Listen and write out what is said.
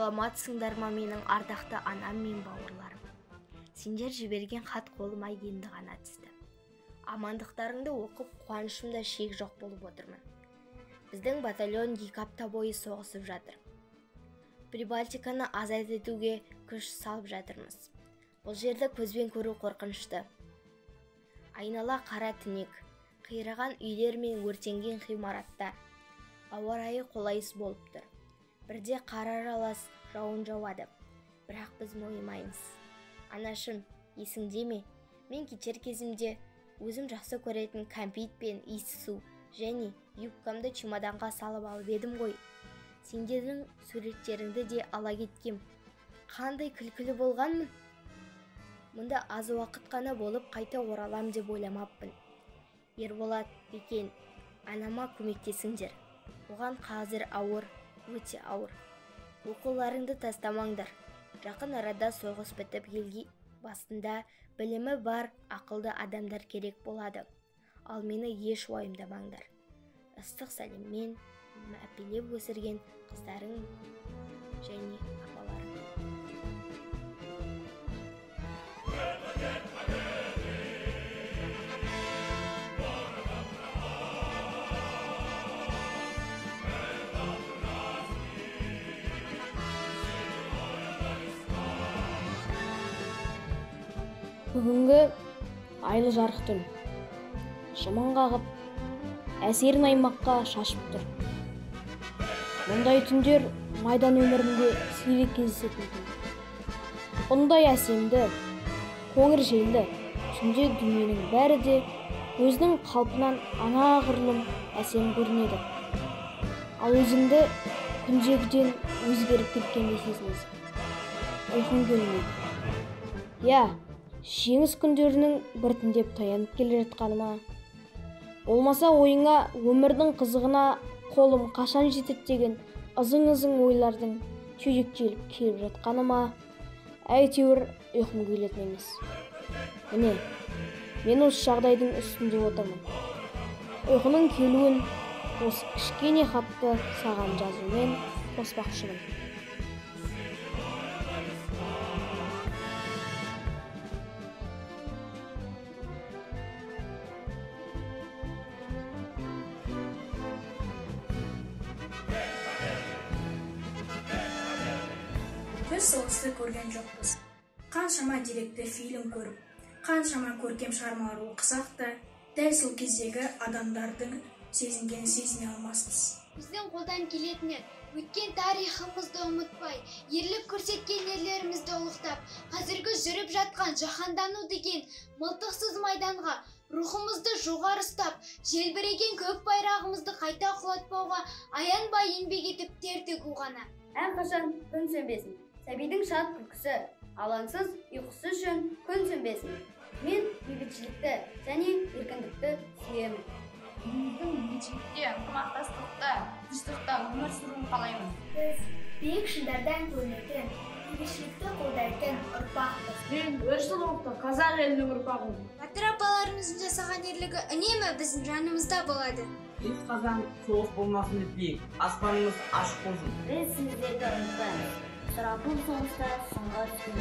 саламатсыңдар ма менің ардақты анам мен бауырларым. Сендер жіберген хат қолыма енді ғана түсті. Амандықтарыңды оқып қуанышымда шек жоқ болып отырмын. Біздің батальон 2 апта бойы соғысып жатыр. Прибалтиканы азат етуге күш салып жатырмыз. Бұл жерді көзбен көру қорқынышты. Айнала қара түнек, қираған үйлер мен өртенген ғимараттар. Ауа райы қолайсыз болып тұр. Бірде қар аралас жауын жауады. Бірақ біз мойымаймыз. Анашым, есіңде ме? Мен кетер кезімде өзім жақсы көретін кәмпит пен иіссіз су және юбкамды чемоданға салып алып едім ғой. Сендердің суреттеріңді де ала кеткем. Қандай күлкілі болғанмын? Мұнда аз уақыт қана болып қайта оралам деп ойламаппын. Ерболат, Бекен, анама көмектесіңдер. Оған қазір ауыр, өте ауыр. Оқуларыңды тастамаңдар. Жақын арада соғыс бітіп елге басында білімі бар, ақылды адамдар керек болады. Ал мені еш уайымдамаңдар. Ыстық сәлеммен мәпелеп өсірген қыздарың және апаларың. Бүгінгі айлы жарық түн шымын қағып, әсерін аймаққа шашып тұр. Мұндай түндер майдан өмірінде сирек кездесетін түн. Бұндай әсемді, қоңыр желді түнде дүниенің бәрі де өзінің қалпынан анағұрлым әсем көрінеді. Ал өзіңді күндегіден өзгеріп кеткенде сезінесің. Ұйқың келмейді. Я, жеңіс күндерінің біртіндеп таянып келе жатқаны ма? Болмаса ойыңа өмірдің қызығына қолым қашан жетеді деген ызың-ызың ойлардың түйдектеліп келіп жатқаны ма? Әйтеуір ұйқым келетін емес. Міне, мен осы жағдайдың үстінде отырмын. Ұйқының келуін осы кішкене хатты саған жазумен қоспақшымын. Біз соғысты көрген жоқпыз. Қаншама деректі фильм көріп, қаншама көркем шығармалар оқысақ та, дәл сол кездегі адамдардың сезінгенін сезіне алмаспыз. Біздің қолдан келетіні өткен тарихымызды ұмытпай, ерлік көрсеткен ерлерімізді ұлықтап, қазіргі жүріп жатқан жаһандану деген мылтықсыз майданға рухымызды жоғары ұстап, желбіреген көк байрағымызды қайта құлатпауға аянбай еңбек етіп тер төгу ғана. Әрқашан күн сөнбесін. Сәбидің шат күлкісі, алаңсыз ұйқысы үшін күн сөнбесін. Мен бейбітшілікті және еркіндікті сүйемін. Еліміздің бейбітшілікте, ынтымақтастықта, тыныштықта өмір сүруін қалаймын. Біз биік шыңдардан көрінетін, бейбітшілікті қолдайтын ұрпақпыз. Мен өр сұлулықты қазақ елінің ұрпағымын. Батыр апаларымыздың жасаған ерлігі үнемі біздің жанымызда болады. Біз қазан соғыс болмасын етпейік, аспанымыз ашық болсын. Біз сіздерді ұмытпаймыз. Сұрапыл соғыста сынға түскен